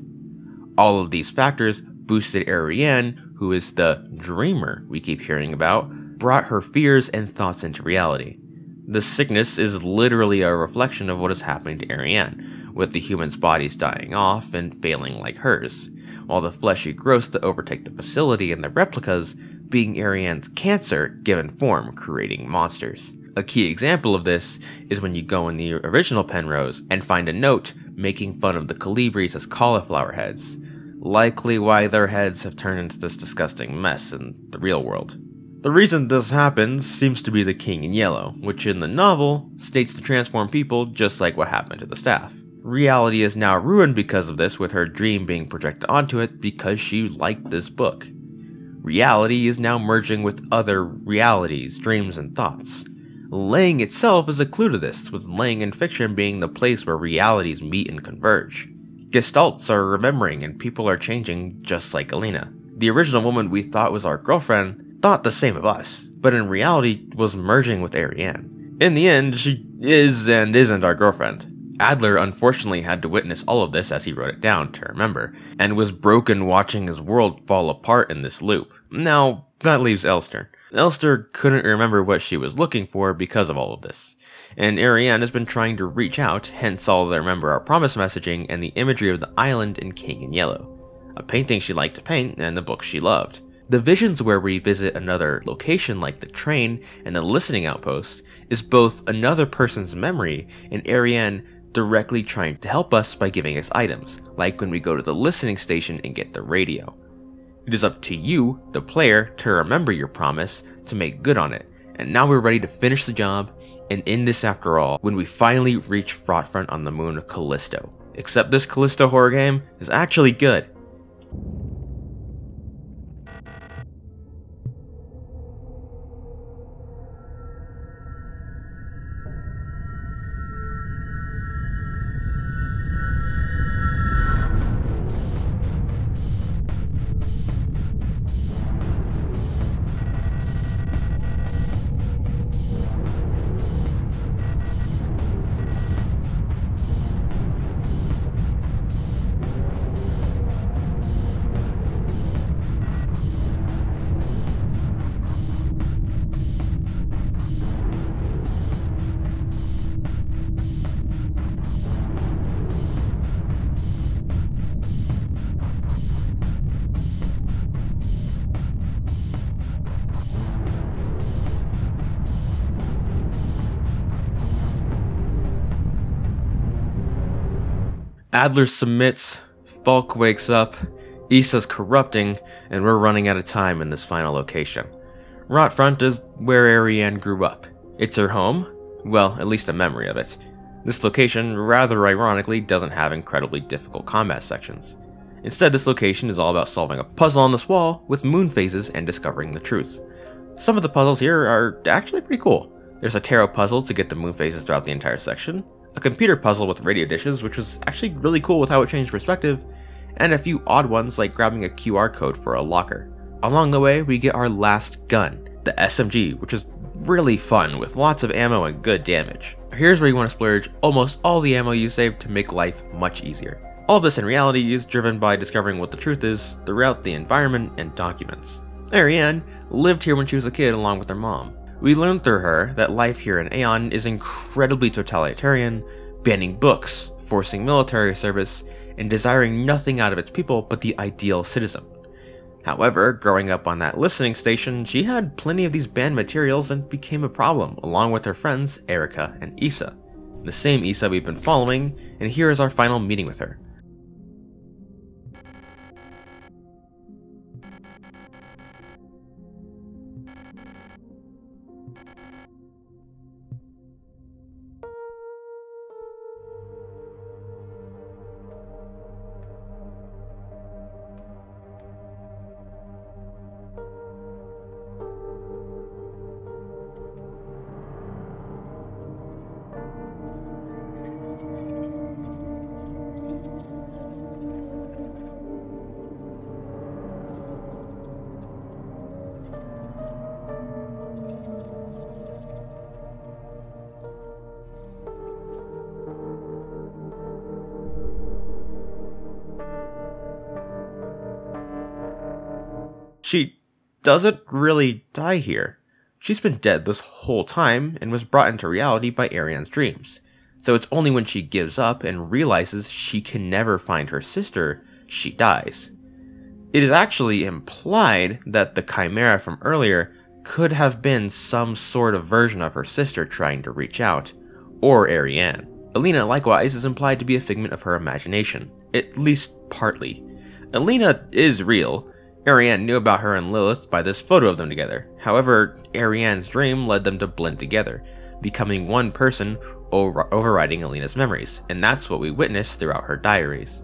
All of these factors boosted Ariane, who is the dreamer we keep hearing about, brought her fears and thoughts into reality. The sickness is literally a reflection of what is happening to Ariane, with the humans' bodies dying off and failing like hers, while the fleshy growths that overtake the facility and the replicas being Ariane's cancer given form, creating monsters. A key example of this is when you go in the original Penrose and find a note making fun of the Colibris as cauliflower heads, likely why their heads have turned into this disgusting mess in the real world. The reason this happens seems to be the King in Yellow, which in the novel states to transform people just like what happened to the staff. Reality is now ruined because of this, with her dream being projected onto it because she liked this book. Reality is now merging with other realities, dreams, and thoughts. Lang itself is a clue to this, with Lang in fiction being the place where realities meet and converge. Gestalts are remembering and people are changing just like Alina. The original woman we thought was our girlfriend thought the same of us, but in reality was merging with Ariane. In the end, she is and isn't our girlfriend. Adler unfortunately had to witness all of this as he wrote it down to remember, and was broken watching his world fall apart in this loop. Now, that leaves Elster. Elster couldn't remember what she was looking for because of all of this, and Ariane has been trying to reach out, hence all the Remember Our Promise messaging and the imagery of the island in King in Yellow, a painting she liked to paint and the book she loved. The visions where we visit another location like the train and the listening outpost is both another person's memory and Ariane directly trying to help us by giving us items, like when we go to the listening station and get the radio. It is up to you, the player, to remember your promise, to make good on it, and now we're ready to finish the job and end this after all when we finally reach Frostfront on the moon of Callisto. Except this Callisto horror game is actually good. Adler submits, Falk wakes up, Issa's corrupting, and we're running out of time in this final location. Rotfront is where Ariane grew up. It's her home? Well, at least a memory of it. This location, rather ironically, doesn't have incredibly difficult combat sections. Instead, this location is all about solving a puzzle on this wall with moon phases and discovering the truth. Some of the puzzles here are actually pretty cool. There's a tarot puzzle to get the moon phases throughout the entire section, a computer puzzle with radio dishes, which was actually really cool with how it changed perspective, and a few odd ones like grabbing a QR code for a locker. Along the way, we get our last gun, the SMG, which is really fun with lots of ammo and good damage. Here's where you want to splurge almost all the ammo you save to make life much easier. All of this in reality is driven by discovering what the truth is throughout the environment and documents. Ariane lived here when she was a kid along with her mom. We learned through her that life here in Aeon is incredibly totalitarian, banning books, forcing military service, and desiring nothing out of its people but the ideal citizen. However, growing up on that listening station, she had plenty of these banned materials and became a problem, along with her friends Erica and Issa. The same Issa we've been following, and here is our final meeting with her. She doesn't really die here. She's been dead this whole time and was brought into reality by Ariane's dreams. So it's only when she gives up and realizes she can never find her sister, she dies. It is actually implied that the Chimera from earlier could have been some sort of version of her sister trying to reach out, or Ariane. Alina likewise is implied to be a figment of her imagination, at least partly. Alina is real. Ariane knew about her and Lilith by this photo of them together. However, Ariane's dream led them to blend together, becoming one person overriding Alina's memories, and that's what we witnessed throughout her diaries.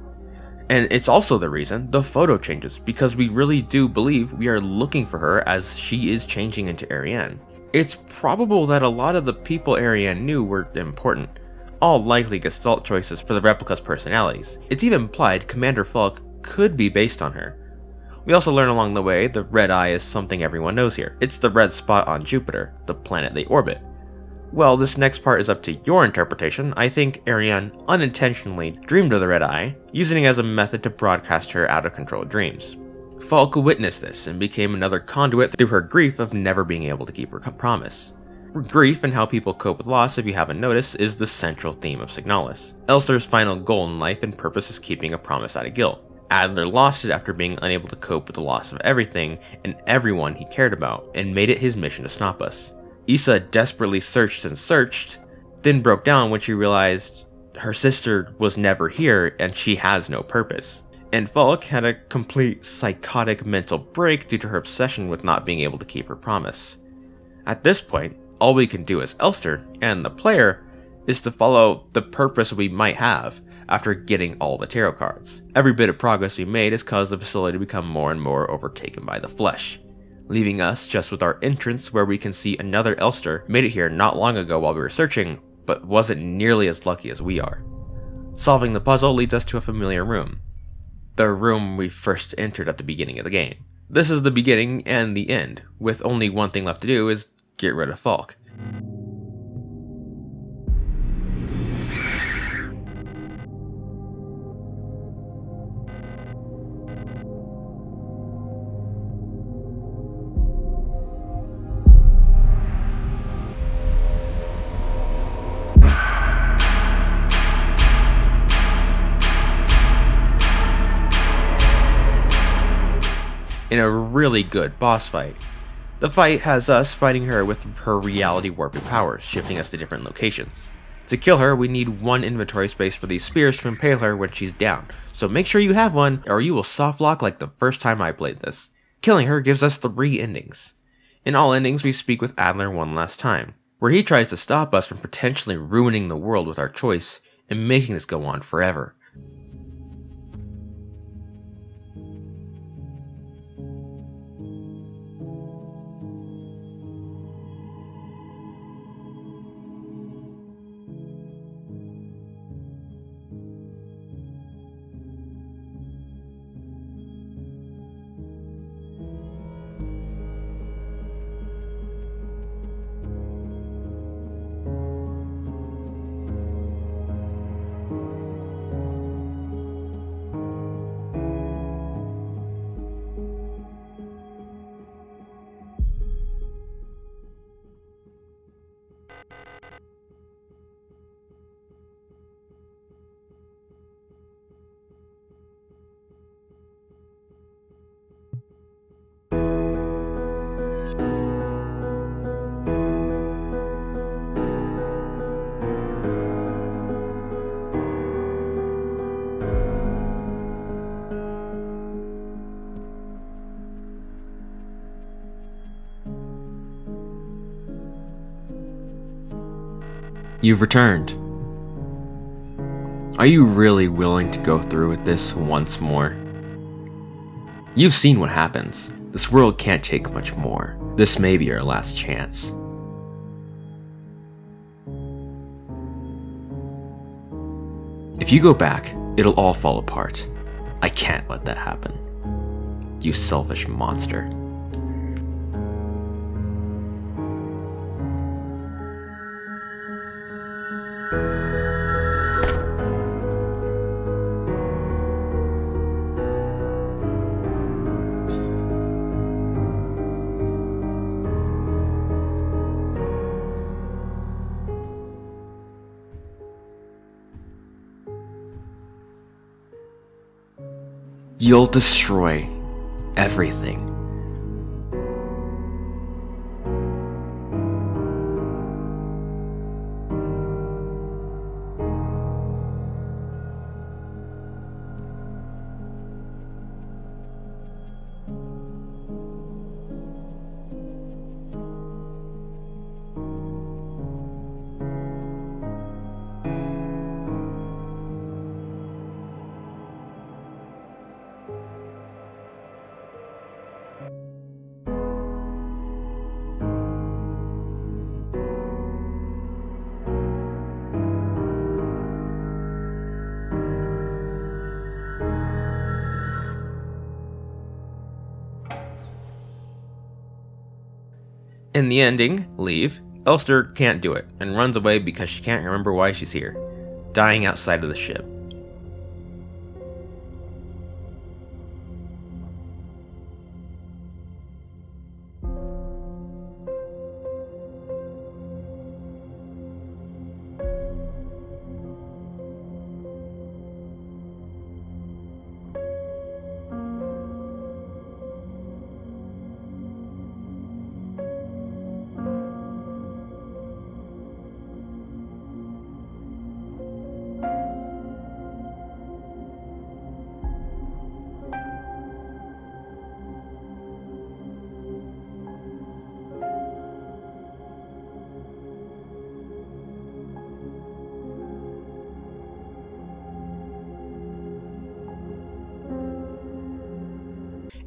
And it's also the reason the photo changes, because we really do believe we are looking for her as she is changing into Ariane. It's probable that a lot of the people Ariane knew were important, all likely Gestalt choices for the replica's personalities. It's even implied Commander Falk could be based on her. We also learn along the way the red eye is something everyone knows here. It's the red spot on Jupiter, the planet they orbit. Well, this next part is up to your interpretation. I think Ariane unintentionally dreamed of the red eye, using it as a method to broadcast her out-of-control dreams. Falk witnessed this and became another conduit through her grief of never being able to keep her promise. Grief and how people cope with loss, if you haven't noticed, is the central theme of Signalis. Elster's final goal in life and purpose is keeping a promise out of guilt. Adler lost it after being unable to cope with the loss of everything and everyone he cared about, and made it his mission to stop us. Issa desperately searched and searched, then broke down when she realized her sister was never here and she has no purpose. And Falk had a complete psychotic mental break due to her obsession with not being able to keep her promise. At this point, all we can do as Elster and the player is to follow the purpose we might have after getting all the tarot cards. Every bit of progress we made has caused the facility to become more and more overtaken by the flesh, leaving us just with our entrance where we can see another Elster made it here not long ago while we were searching, but wasn't nearly as lucky as we are. Solving the puzzle leads us to a familiar room. The room we first entered at the beginning of the game. This is the beginning and the end, with only one thing left to do is get rid of Falk. In a really good boss fight. The fight has us fighting her with her reality warping powers, shifting us to different locations. To kill her, we need 1 inventory space for these spears to impale her when she's down, so make sure you have one or you will softlock like the first time I played this. Killing her gives us 3 endings. In all endings, we speak with Adler one last time, where he tries to stop us from potentially ruining the world with our choice and making this go on forever. You've returned. Are you really willing to go through with this once more? You've seen what happens. This world can't take much more. This may be our last chance. If you go back, it'll all fall apart. I can't let that happen. You selfish monster. You'll destroy everything. In the ending, Leave, Elster can't do it and runs away because she can't remember why she's here, dying outside of the ship.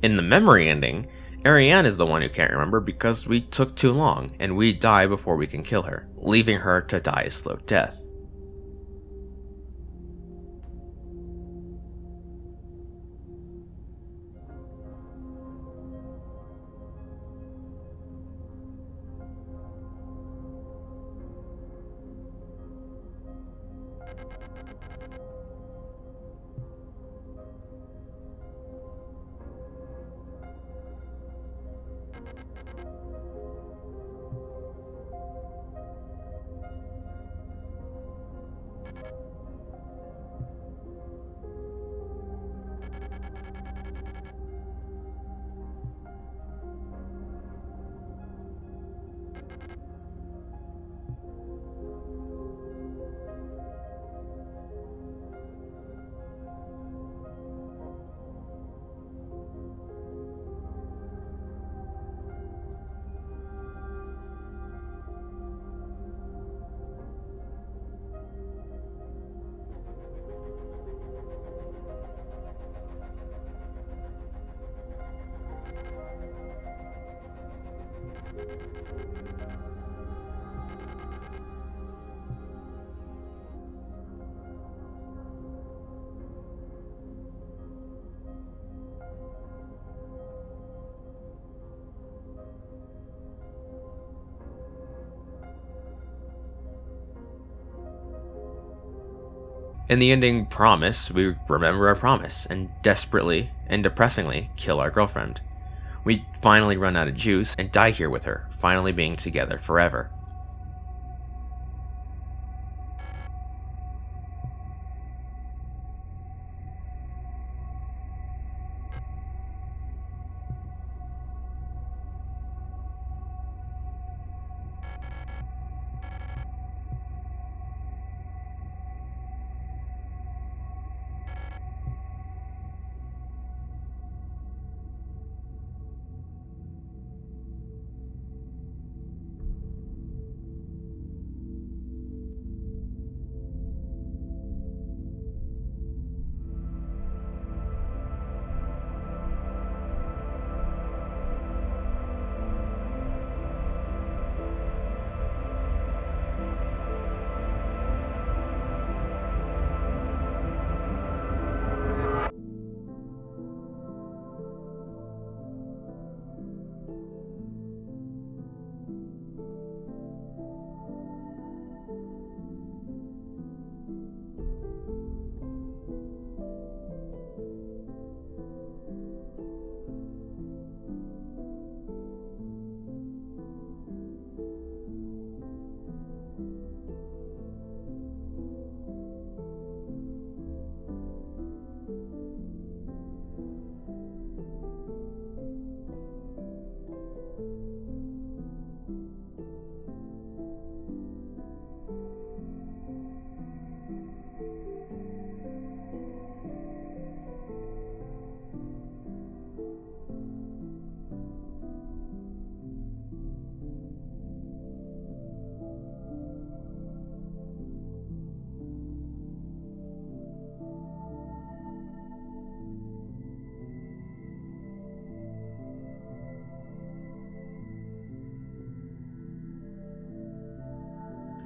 In the memory ending, Ariane is the one who can't remember because we took too long, and we die before we can kill her, leaving her to die a slow death. In the ending promise, we remember our promise and desperately and depressingly kill our girlfriend. We finally run out of juice and die here with her, finally being together forever.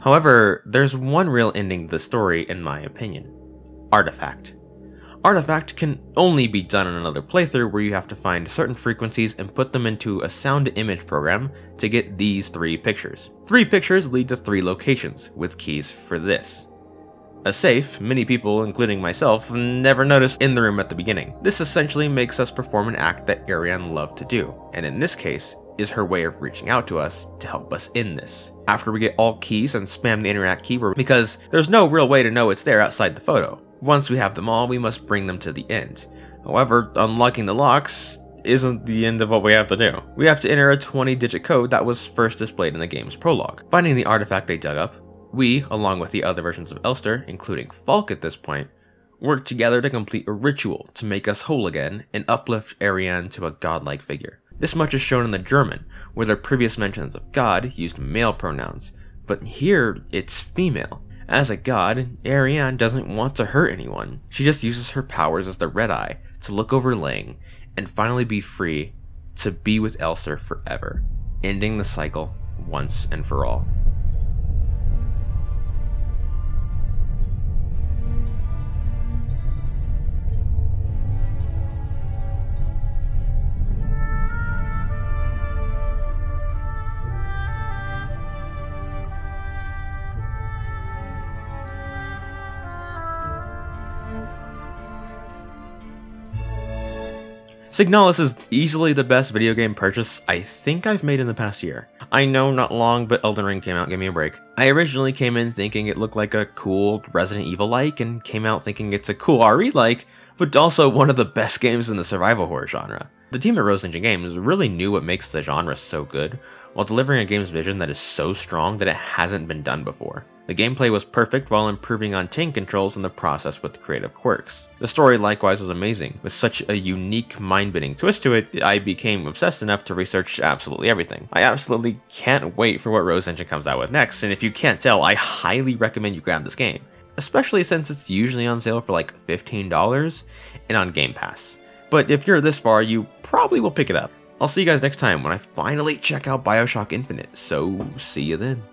However, there's one real ending to the story in my opinion. Artifact. Artifact can only be done in another playthrough where you have to find certain frequencies and put them into a sound image program to get these 3 pictures. 3 pictures lead to 3 locations, with keys for this. A safe many people, including myself, never noticed in the room at the beginning. This essentially makes us perform an act that Ariane loved to do, and in this case, is her way of reaching out to us to help us in this. After we get all keys and spam the interact keyword, because there's no real way to know it's there outside the photo. Once we have them all, we must bring them to the end. However, unlocking the locks isn't the end of what we have to do. We have to enter a 20-digit code that was first displayed in the game's prologue. Finding the artifact they dug up, we, along with the other versions of Elster, including Falk at this point, work together to complete a ritual to make us whole again and uplift Ariane to a godlike figure. This much is shown in the German, where their previous mentions of God used male pronouns, but here it's female. As a god, Ariane doesn't want to hurt anyone. She just uses her powers as the Red Eye to look over Lang and finally be free to be with Elster forever, ending the cycle once and for all. Signalis is easily the best video game purchase I think I've made in the past year. I know not long, but Elden Ring came out, give me a break. I originally came in thinking it looked like a cool Resident Evil-like, and came out thinking it's a cool RE-like, but also one of the best games in the survival horror genre. The team at Rose Engine Games really knew what makes the genre so good, while delivering a game's vision that is so strong that it hasn't been done before. The gameplay was perfect while improving on tank controls in the process with creative quirks. The story likewise was amazing. With such a unique, mind-bending twist to it, I became obsessed enough to research absolutely everything. I absolutely can't wait for what Rose Engine comes out with next, and if you can't tell, I highly recommend you grab this game, especially since it's usually on sale for like $15 and on Game Pass. But if you're this far, you probably will pick it up. I'll see you guys next time when I finally check out BioShock Infinite, so see you then.